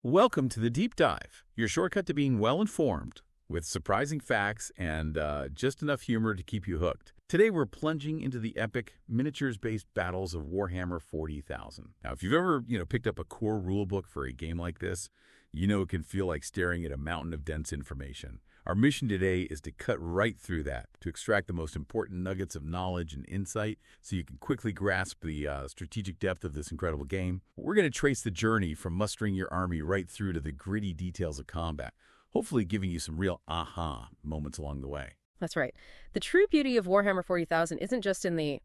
Welcome to the Deep Dive, your shortcut to being well-informed, with surprising facts and just enough humor to keep you hooked. Today we're plunging into the epic, miniatures-based battles of Warhammer 40,000. Now, if you've ever, picked up a core rulebook for a game like this, you know it can feel like staring at a mountain of dense information. Our mission today is to cut right through that, to extract the most important nuggets of knowledge and insight so you can quickly grasp the strategic depth of this incredible game. We're going to trace the journey from mustering your army right through to the gritty details of combat, hopefully giving you some real aha moments along the way. That's right. The true beauty of Warhammer 40,000 isn't just in the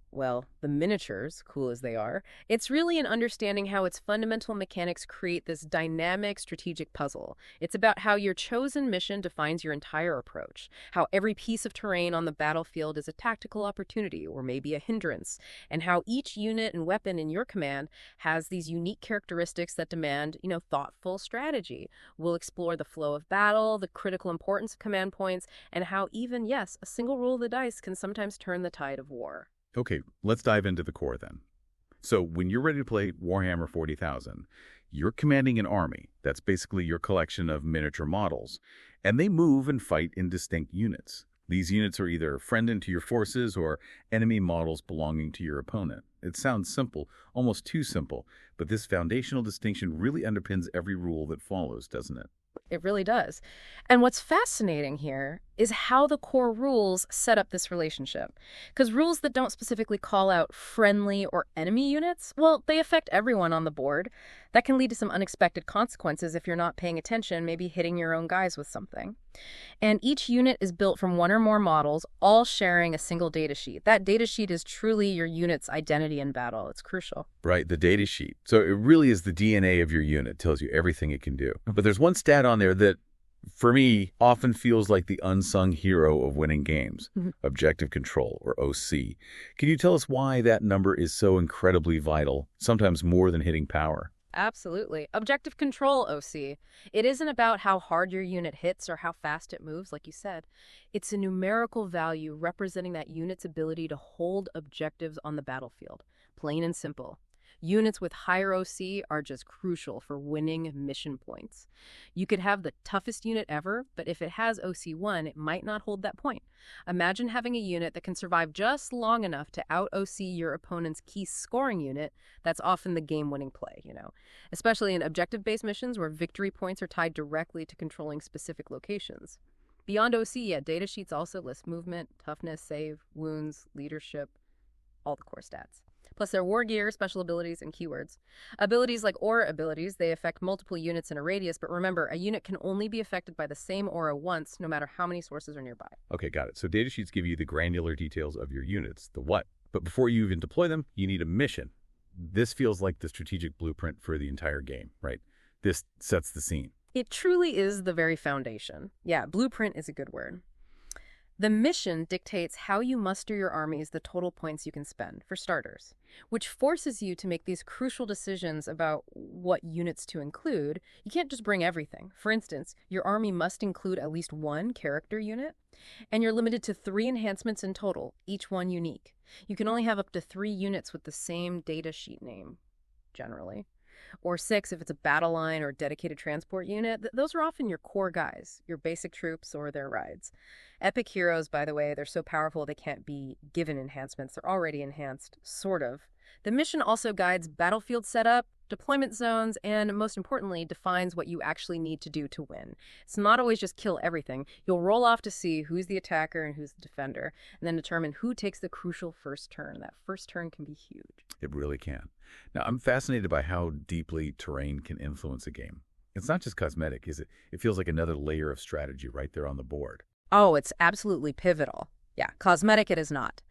miniatures, cool as they are. It's really in understanding how its fundamental mechanics create this dynamic strategic puzzle. It's about how your chosen mission defines your entire approach, how every piece of terrain on the battlefield is a tactical opportunity or maybe a hindrance, and how each unit and weapon in your command has these unique characteristics that demand, thoughtful strategy. We'll explore the flow of battle, the critical importance of command points, and how even, a single roll of the dice can sometimes turn the tide of war. Okay, let's dive into the core then. So when you're ready to play Warhammer 40,000, you're commanding an army. That's basically your collection of miniature models, and they move and fight in distinct units. These units are either friend to your forces or enemy models belonging to your opponent. It sounds simple, almost too simple, but this foundational distinction really underpins every rule that follows, doesn't it? It really does. And what's fascinating here is how the core rules set up this relationship. Because rules that don't specifically call out friendly or enemy units, they affect everyone on the board. That can lead to some unexpected consequences if you're not paying attention, maybe hitting your own guys with something. And each unit is built from one or more models, all sharing a single datasheet. That datasheet is truly your unit's identity in battle. It's crucial. Right, the datasheet. So it really is the DNA of your unit, tells you everything it can do. But there's one stat on there that, for me, often feels like the unsung hero of winning games, objective control, or OC. Can you tell us why that number is so incredibly vital, sometimes more than hitting power? Absolutely. Objective control, OC. It isn't about how hard your unit hits or how fast it moves, like you said. It's a numerical value representing that unit's ability to hold objectives on the battlefield. Plain and simple. Units with higher OC are just crucial for winning mission points. You could have the toughest unit ever, but if it has OC1, it might not hold that point. Imagine having a unit that can survive just long enough to out-OC your opponent's key scoring unit. That's often the game-winning play, especially in objective-based missions where victory points are tied directly to controlling specific locations. Beyond OC, datasheets also list movement, toughness, save, wounds, leadership, all the core stats. Plus their war gear, special abilities, and keywords. Abilities like aura abilities, they affect multiple units in a radius, but remember, a unit can only be affected by the same aura once, no matter how many sources are nearby. Okay, got it. So datasheets give you the granular details of your units, the what. But before you even deploy them, you need a mission. This feels like the strategic blueprint for the entire game, right? This sets the scene. It truly is the very foundation. Yeah, blueprint is a good word. The mission dictates how you muster your armies, the total points you can spend, for starters, which forces you to make these crucial decisions about what units to include. You can't just bring everything. For instance, your army must include at least one character unit, and you're limited to 3 enhancements in total, each one unique. You can only have up to 3 units with the same data sheet name, generally. Or 6 if it's a battle line or dedicated transport unit. Those are often your core guys, your basic troops or their rides. Epic heroes, by the way, they're so powerful they can't be given enhancements. They're already enhanced, sort of. The mission also guides battlefield setup, deployment zones, and most importantly, defines what you actually need to do to win. It's not always just kill everything. You'll roll off to see who's the attacker and who's the defender, and then determine who takes the crucial first turn. That first turn can be huge. It really can. Now, I'm fascinated by how deeply terrain can influence a game. It's not just cosmetic, is it? It feels like another layer of strategy right there on the board. Oh, it's absolutely pivotal. Yeah, cosmetic it is not.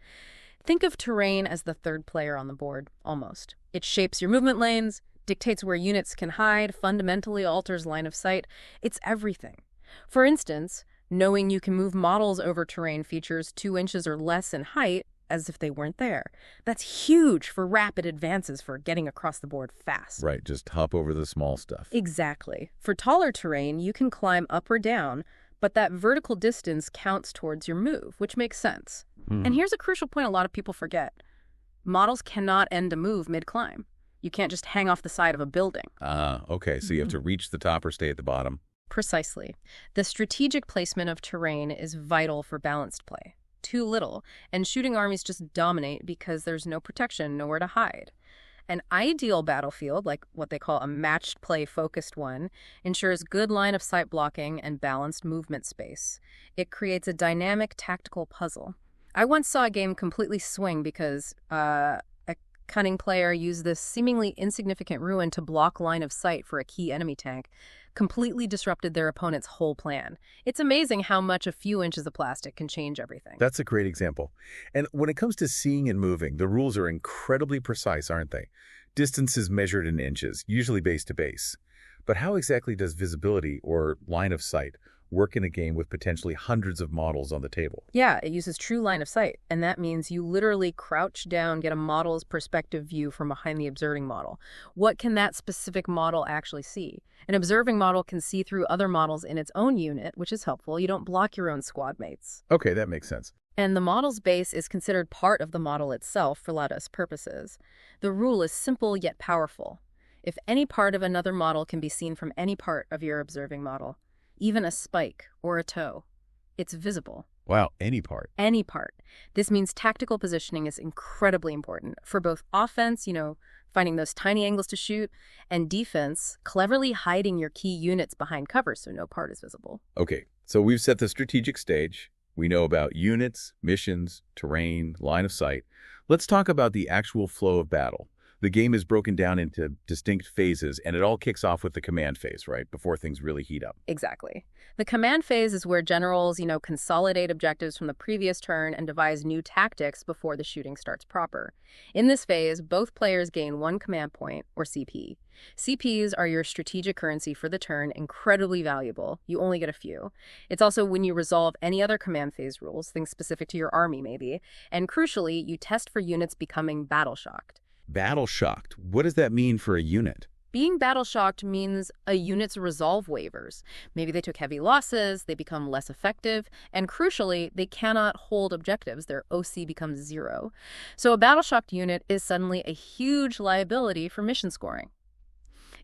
Think of terrain as the third player on the board, almost. It shapes your movement lanes, dictates where units can hide, fundamentally alters line of sight. It's everything. For instance, knowing you can move models over terrain features 2 inches or less in height as if they weren't there. That's huge for rapid advances, for getting across the board fast. Right, just hop over the small stuff. Exactly. For taller terrain, you can climb up or down, but that vertical distance counts towards your move, which makes sense. And here's a crucial point a lot of people forget. Models cannot end a move mid-climb. You can't just hang off the side of a building. Okay, so you have to reach the top or stay at the bottom. Precisely. The strategic placement of terrain is vital for balanced play. Too little, and shooting armies just dominate because there's no protection, nowhere to hide. An ideal battlefield, like what they call a matched play focused one, ensures good line of sight blocking and balanced movement space. It creates a dynamic tactical puzzle. I once saw a game completely swing because a cunning player used this seemingly insignificant ruin to block line of sight for a key enemy tank, completely disrupted their opponent's whole plan. It's amazing how much a few inches of plastic can change everything. That's a great example. And when it comes to seeing and moving, the rules are incredibly precise, aren't they? Distance is measured in inches, usually base to base. But how exactly does visibility, or line of sight, work in a game with potentially hundreds of models on the table? Yeah, it uses true line of sight, and that means you literally crouch down, get a model's perspective view from behind the observing model. What can that specific model actually see? An observing model can see through other models in its own unit, which is helpful. You don't block your own squad mates. Okay, that makes sense. And the model's base is considered part of the model itself for Loyalist purposes. The rule is simple yet powerful. If any part of another model can be seen from any part of your observing model, even a spike or a toe, it's visible. Wow, any part. Any part. This means tactical positioning is incredibly important for both offense, finding those tiny angles to shoot, and defense, cleverly hiding your key units behind cover so no part is visible. Okay, so we've set the strategic stage. We know about units, missions, terrain, line of sight. Let's talk about the actual flow of battle. The game is broken down into distinct phases, and it all kicks off with the command phase, right, before things really heat up. Exactly. The command phase is where generals, consolidate objectives from the previous turn and devise new tactics before the shooting starts proper. In this phase, both players gain 1 command point, or CP. CPs are your strategic currency for the turn, incredibly valuable. You only get a few. It's also when you resolve any other command phase rules, things specific to your army maybe, and crucially, you test for units becoming battle-shocked. Battle-shocked. What does that mean for a unit? Being battle-shocked means a unit's resolve wavers. Maybe they took heavy losses, they become less effective, and crucially, they cannot hold objectives. Their OC becomes 0. So a battle-shocked unit is suddenly a huge liability for mission scoring.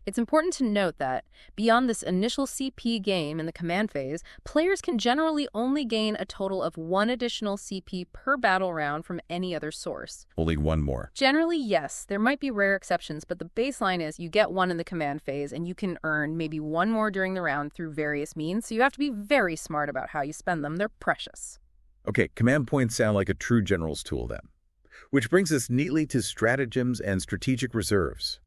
It's important to note that, beyond this initial CP game in the command phase, players can generally only gain a total of 1 additional CP per battle round from any other source. Only 1 more. Generally, yes. There might be rare exceptions, but the baseline is you get 1 in the command phase, and you can earn maybe 1 more during the round through various means, so you have to be very smart about how you spend them. They're precious. Okay, command points sound like a true general's tool then. Which brings us neatly to stratagems and strategic reserves.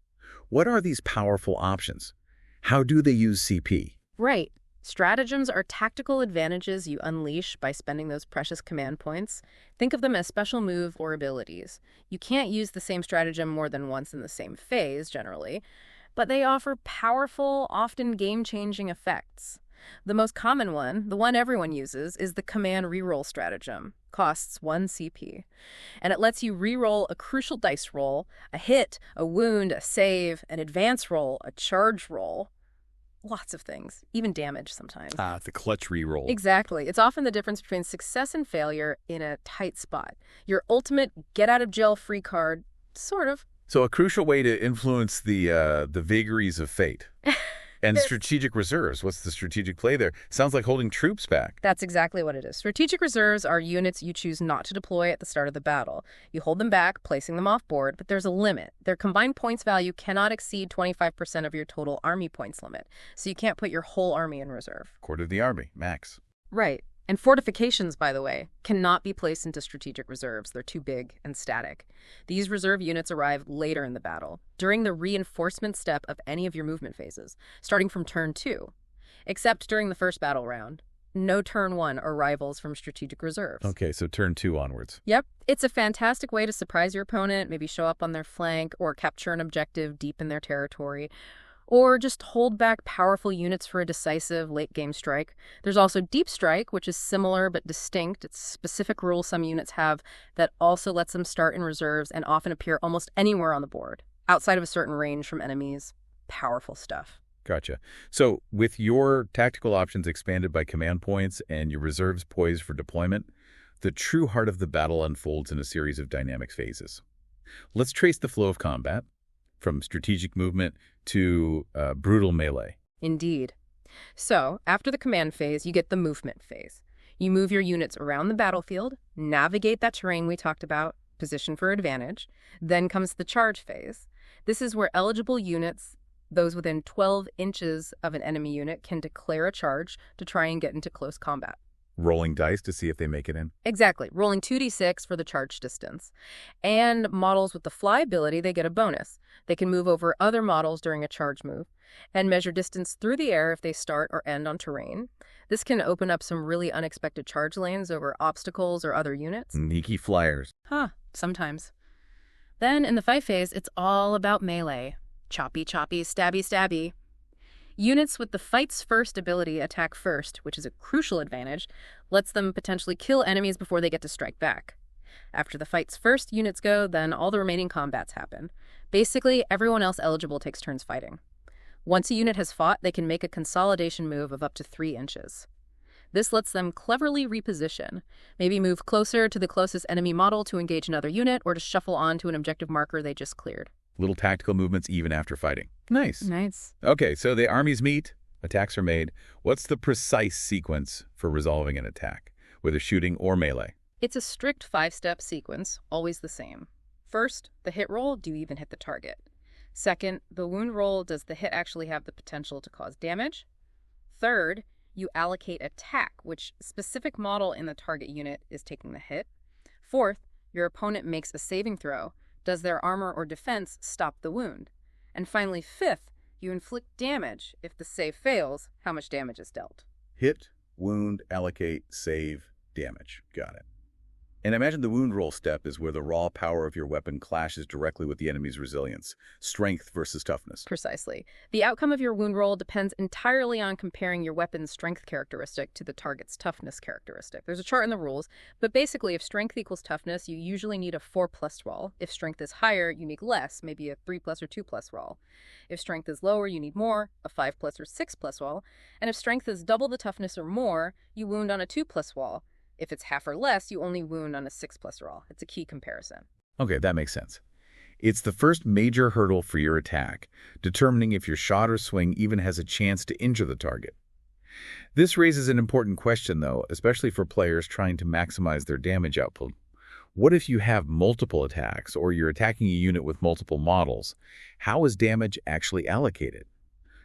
What are these powerful options? How do they use CP? Right. Stratagems are tactical advantages you unleash by spending those precious command points. Think of them as special move or abilities. You can't use the same stratagem more than once in the same phase, generally, but they offer powerful, often game-changing effects. The most common one, the one everyone uses, is the command reroll stratagem. Costs 1 CP. And it lets you reroll a crucial dice roll, a hit, a wound, a save, an advance roll, a charge roll. Lots of things, even damage sometimes. The clutch reroll. Exactly. It's often the difference between success and failure in a tight spot. Your ultimate get-out-of-jail-free card, sort of. So a crucial way to influence the vagaries of fate. And strategic reserves. What's the strategic play there? Sounds like holding troops back. That's exactly what it is. Strategic reserves are units you choose not to deploy at the start of the battle. You hold them back, placing them off board, but there's a limit. Their combined points value cannot exceed 25% of your total army points limit, so you can't put your whole army in reserve. Quarter of the army, max. Right. And fortifications, by the way, cannot be placed into strategic reserves. They're too big and static. These reserve units arrive later in the battle, during the reinforcement step of any of your movement phases, starting from turn 2, except during the first battle round. No turn 1 arrivals from strategic reserves. Okay, so turn 2 onwards. Yep. It's a fantastic way to surprise your opponent, maybe show up on their flank, or capture an objective deep in their territory, or just hold back powerful units for a decisive late-game strike. There's also Deep Strike, which is similar but distinct. It's a specific rule some units have that also lets them start in reserves and often appear almost anywhere on the board, outside of a certain range from enemies. Powerful stuff. Gotcha. So with your tactical options expanded by command points and your reserves poised for deployment, the true heart of the battle unfolds in a series of dynamic phases. Let's trace the flow of combat. from strategic movement to brutal melee. Indeed. So, after the command phase, you get the movement phase. You move your units around the battlefield, navigate that terrain we talked about, position for advantage. Then comes the charge phase. This is where eligible units, those within 12 inches of an enemy unit, can declare a charge to try and get into close combat. Rolling dice to see if they make it in. Exactly. Rolling 2d6 for the charge distance. And models with the fly ability, they get a bonus. They can move over other models during a charge move and measure distance through the air if they start or end on terrain. This can open up some really unexpected charge lanes over obstacles or other units. Sneaky flyers. Sometimes. Then in the fight phase, it's all about melee. Choppy, choppy, stabby, stabby. Units with the Fight's First ability attack first, which is a crucial advantage, lets them potentially kill enemies before they get to strike back. After the Fight's First units go, then all the remaining combats happen. Basically, everyone else eligible takes turns fighting. Once a unit has fought, they can make a consolidation move of up to 3 inches. This lets them cleverly reposition, maybe move closer to the closest enemy model to engage another unit or to shuffle on to an objective marker they just cleared. Little tactical movements even after fighting. Nice. Nice. Okay, so the armies meet, attacks are made. What's the precise sequence for resolving an attack, whether shooting or melee? It's a strict 5-step sequence, always the same. First, the hit roll, do you even hit the target? Second, the wound roll, does the hit actually have the potential to cause damage? Third, you allocate attack, which specific model in the target unit is taking the hit. Fourth, your opponent makes a saving throw. Does their armor or defense stop the wound? And finally, fifth, you inflict damage. If the save fails, how much damage is dealt? Hit, wound, allocate, save, damage. Got it. And imagine the wound roll step is where the raw power of your weapon clashes directly with the enemy's resilience. Strength versus toughness. Precisely. The outcome of your wound roll depends entirely on comparing your weapon's strength characteristic to the target's toughness characteristic. There's a chart in the rules, but basically if strength equals toughness, you usually need a 4+ roll. If strength is higher, you need less, maybe a 3+ or 2+ roll. If strength is lower, you need more, a 5+ or 6+ roll. And if strength is double the toughness or more, you wound on a 2+ roll. If it's half or less, you only wound on a 6+ roll. It's a key comparison. Okay, that makes sense. It's the first major hurdle for your attack, determining if your shot or swing even has a chance to injure the target. This raises an important question, though, especially for players trying to maximize their damage output. What if you have multiple attacks, or you're attacking a unit with multiple models? How is damage actually allocated?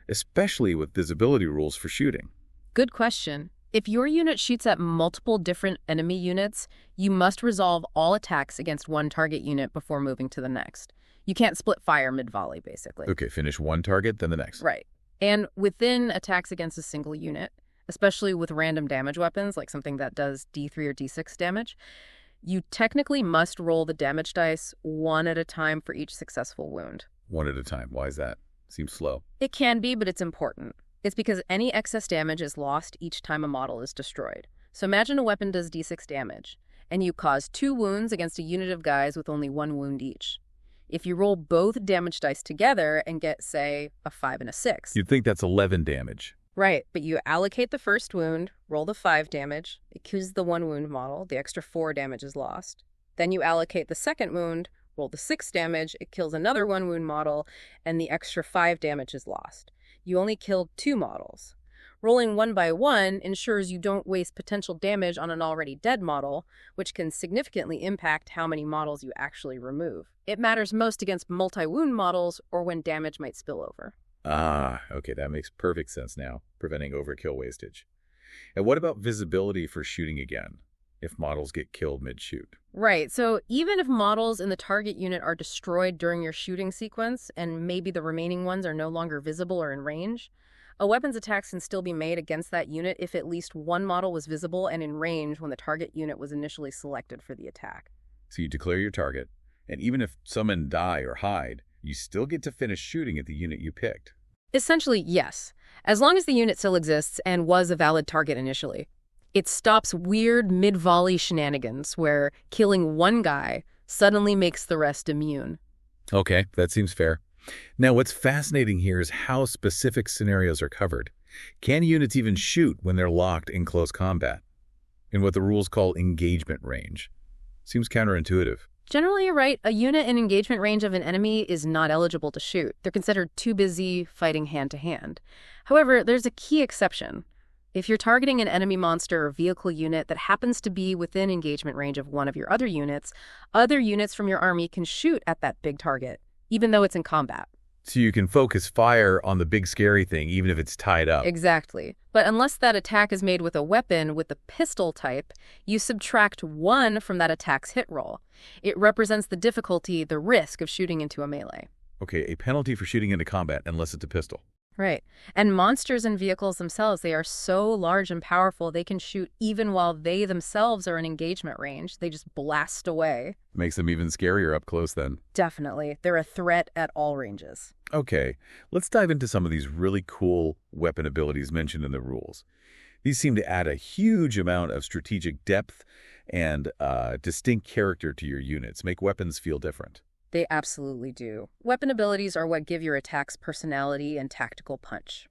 Especially with visibility rules for shooting. Good question. If your unit shoots at multiple different enemy units, you must resolve all attacks against one target unit before moving to the next. You can't split fire mid-volley, basically. Okay, finish one target, then the next. Right. And within attacks against a single unit, especially with random damage weapons, like something that does D3 or D6 damage, you technically must roll the damage dice one at a time for each successful wound. One at a time. Why is that? Seems slow. It can be, but it's important. It's because any excess damage is lost each time a model is destroyed. So imagine a weapon does D6 damage, and you cause 2 wounds against a unit of guys with only 1 wound each. If you roll both damage dice together and get, say, a 5 and a 6. You'd think that's 11 damage. Right, but you allocate the first wound, roll the 5 damage, it kills the 1 wound model, the extra 4 damage is lost. Then you allocate the second wound, roll the 6 damage, it kills another 1 wound model, and the extra 5 damage is lost. You only killed 2 models. Rolling one by one ensures you don't waste potential damage on an already dead model, which can significantly impact how many models you actually remove. It matters most against multi-wound models or when damage might spill over. Ah, okay, that makes perfect sense now, preventing overkill wastage. And what about visibility for shooting again, if models get killed mid-shoot? Right, so even if models in the target unit are destroyed during your shooting sequence, and maybe the remaining ones are no longer visible or in range, a weapon's attacks can still be made against that unit if at least one model was visible and in range when the target unit was initially selected for the attack. So you declare your target, and even if summon die or hide, you still get to finish shooting at the unit you picked. Essentially, yes, as long as the unit still exists and was a valid target initially. It stops weird mid-volley shenanigans where killing one guy suddenly makes the rest immune. Okay, that seems fair. Now, what's fascinating here is how specific scenarios are covered. Can units even shoot when they're locked in close combat? In what the rules call engagement range. Seems counterintuitive. Generally, you're right. A unit in engagement range of an enemy is not eligible to shoot. They're considered too busy fighting hand-to-hand. However, there's a key exception. If you're targeting an enemy monster or vehicle unit that happens to be within engagement range of one of your other units from your army can shoot at that big target, even though it's in combat. So you can focus fire on the big scary thing, even if it's tied up. Exactly. But unless that attack is made with a weapon with the pistol type, you subtract 1 from that attack's hit roll. It represents the difficulty, the risk of shooting into a melee. Okay, a penalty for shooting into combat, unless it's a pistol. Right. And monsters and vehicles themselves, they are so large and powerful, they can shoot even while they themselves are in engagement range. They just blast away. Makes them even scarier up close then. Definitely. They're a threat at all ranges. Okay, let's dive into some of these really cool weapon abilities mentioned in the rules. These seem to add a huge amount of strategic depth and distinct character to your units, make weapons feel different. They absolutely do. Weapon abilities are what give your attacks personality and tactical punch.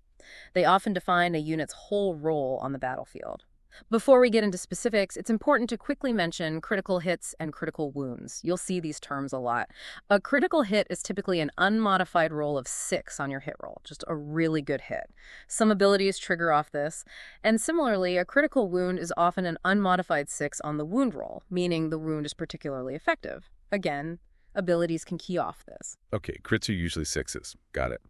They often define a unit's whole role on the battlefield. Before we get into specifics, it's important to quickly mention critical hits and critical wounds. You'll see these terms a lot. A critical hit is typically an unmodified roll of 6 on your hit roll, just a really good hit. Some abilities trigger off this, and similarly, a critical wound is often an unmodified 6 on the wound roll, meaning the wound is particularly effective. Again, abilities can key off this. Okay, crits are usually 6s. Got it.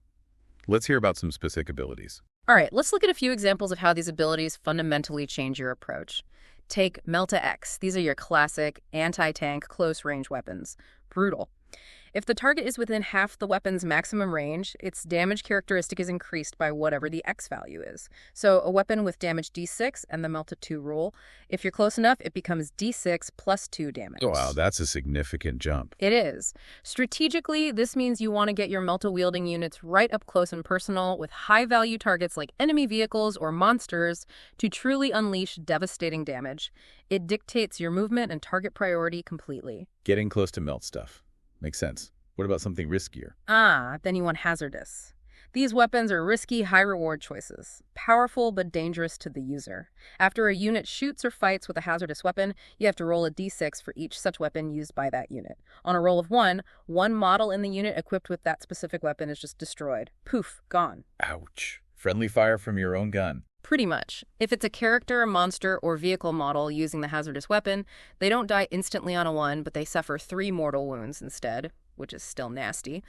Let's hear about some specific abilities. All right, let's look at a few examples of how these abilities fundamentally change your approach. Take Melta X. These are your classic anti-tank close-range weapons. Brutal. If the target is within half the weapon's maximum range, its damage characteristic is increased by whatever the X value is. So a weapon with damage D6 and the Melta 2 rule, if you're close enough, it becomes D6 plus 2 damage. Oh, wow, that's a significant jump. It is. Strategically, this means you want to get your Melta-wielding units right up close and personal with high-value targets like enemy vehicles or monsters to truly unleash devastating damage. It dictates your movement and target priority completely. Getting close to melt stuff. Makes sense. What about something riskier? Then you want Hazardous. These weapons are risky, high-reward choices. Powerful but dangerous to the user. After a unit shoots or fights with a hazardous weapon, you have to roll a d6 for each such weapon used by that unit. On a roll of 1, one model in the unit equipped with that specific weapon is just destroyed. Poof, gone. Ouch. Friendly fire from your own gun. Pretty much. If it's a character, monster, or vehicle model using the hazardous weapon, they don't die instantly on a 1, but they suffer 3 mortal wounds instead, which is still nasty.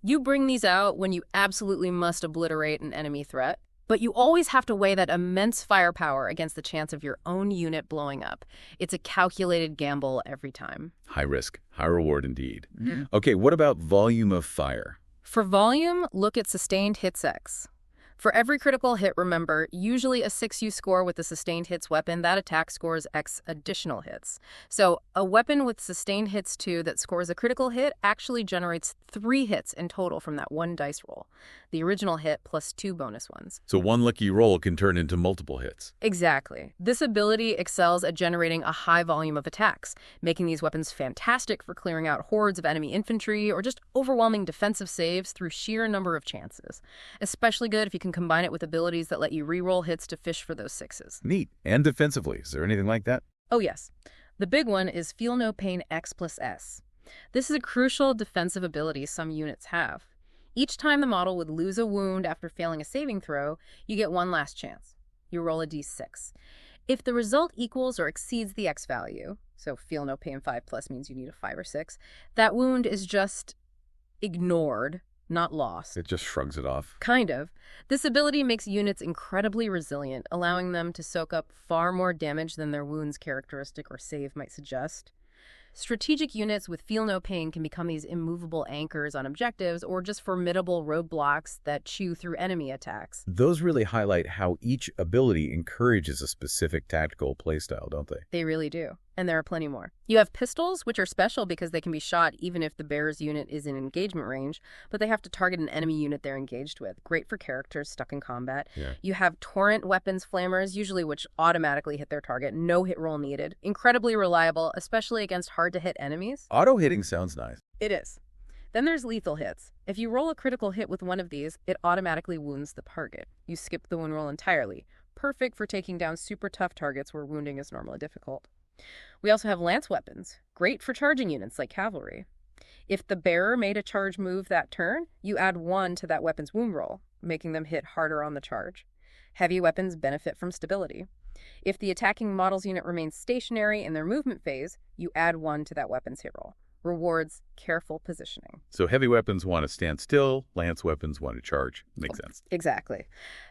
You bring these out when you absolutely must obliterate an enemy threat, but you always have to weigh that immense firepower against the chance of your own unit blowing up. It's a calculated gamble every time. High risk, high reward indeed. Mm-hmm. Okay, what about volume of fire? For volume, look at sustained hits X. For every critical hit, remember, usually a 6 you score with a sustained hits weapon, that attack scores X additional hits. So a weapon with sustained hits 2 that scores a critical hit actually generates 3 hits in total from that 1 dice roll. The original hit plus 2 bonus ones. So one lucky roll can turn into multiple hits. Exactly. This ability excels at generating a high volume of attacks, making these weapons fantastic for clearing out hordes of enemy infantry or just overwhelming defensive saves through sheer number of chances. Especially good if you can combine it with abilities that let you reroll hits to fish for those 6s. Neat. And defensively. Is there anything like that? Oh, yes. The big one is Feel No Pain X plus S. This is a crucial defensive ability some units have. Each time the model would lose a wound after failing a saving throw, you get one last chance. You roll a d6. If the result equals or exceeds the X value, so Feel No Pain 5 plus means you need a 5 or 6, that wound is just ignored, not lost. It just shrugs it off. Kind of. This ability makes units incredibly resilient, allowing them to soak up far more damage than their wound's characteristic or save might suggest. Strategic units with Feel No Pain can become these immovable anchors on objectives or just formidable roadblocks that chew through enemy attacks. Those really highlight how each ability encourages a specific tactical playstyle, don't they? They really do. And there are plenty more. You have pistols, which are special because they can be shot even if the bearer's unit is in engagement range, but they have to target an enemy unit they're engaged with. Great for characters stuck in combat. Yeah. You have torrent weapons flammers, usually which automatically hit their target. No hit roll needed. Incredibly reliable, especially against hard-to-hit enemies. Auto-hitting sounds nice. It is. Then there's lethal hits. If you roll a critical hit with one of these, it automatically wounds the target. You skip the wound roll entirely. Perfect for taking down super tough targets where wounding is normally difficult. We also have lance weapons, great for charging units like cavalry. If the bearer made a charge move that turn, you add 1 to that weapon's wound roll, making them hit harder on the charge. Heavy weapons benefit from stability. If the attacking model's unit remains stationary in their movement phase, you add 1 to that weapon's hit roll. Rewards careful positioning. So heavy weapons want to stand still, lance weapons want to charge. Makes sense. Exactly.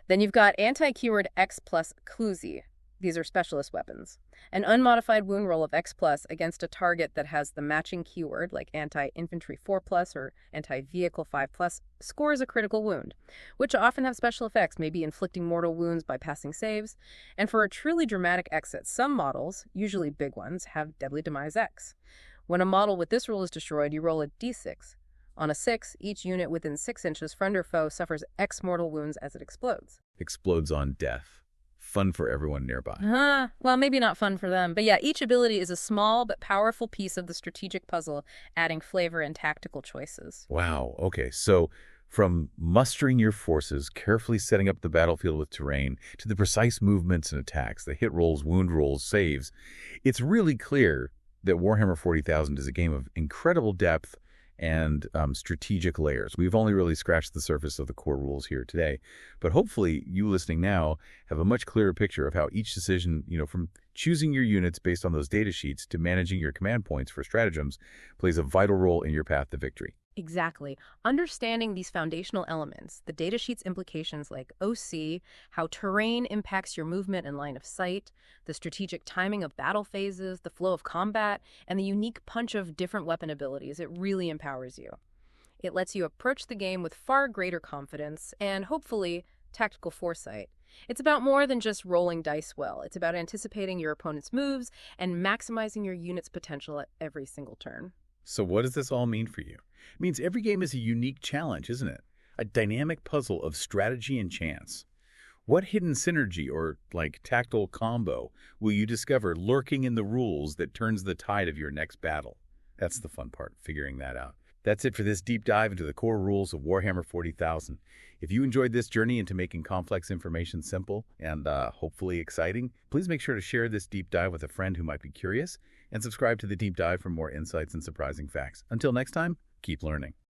Then you've got anti-keyword X plus Clusi. These are specialist weapons. An unmodified wound roll of X plus against a target that has the matching keyword, like anti-infantry 4 plus or anti-vehicle 5 plus, scores a critical wound, which often have special effects, maybe inflicting mortal wounds by passing saves. And for a truly dramatic exit, some models, usually big ones, have Deadly Demise X. When a model with this rule is destroyed, you roll a d6. On a 6, each unit within 6 inches, friend or foe, suffers X mortal wounds as it explodes. Explodes on death. Fun for everyone nearby. Well, maybe not fun for them. But yeah, each ability is a small but powerful piece of the strategic puzzle, adding flavor and tactical choices. Wow. Okay, so from mustering your forces, carefully setting up the battlefield with terrain, to the precise movements and attacks, the hit rolls, wound rolls, saves, it's really clear that Warhammer 40,000 is a game of incredible depth and strategic layers. We've only really scratched the surface of the core rules here today, but hopefully you listening now have a much clearer picture of how each decision, from choosing your units based on those data sheets to managing your command points for stratagems, plays a vital role in your path to victory. Exactly. Understanding these foundational elements, the datasheet's implications like OC, how terrain impacts your movement and line of sight, the strategic timing of battle phases, the flow of combat, and the unique punch of different weapon abilities, it really empowers you. It lets you approach the game with far greater confidence and, hopefully, tactical foresight. It's about more than just rolling dice well. It's about anticipating your opponent's moves and maximizing your unit's potential at every single turn. So what does this all mean for you? It means every game is a unique challenge, isn't it? A dynamic puzzle of strategy and chance. What hidden synergy or, tactile combo will you discover lurking in the rules that turns the tide of your next battle? That's the fun part, figuring that out. That's it for this deep dive into the core rules of Warhammer 40,000. If you enjoyed this journey into making complex information simple and hopefully exciting, please make sure to share this deep dive with a friend who might be curious, and subscribe to the deep dive for more insights and surprising facts. Until next time, keep learning.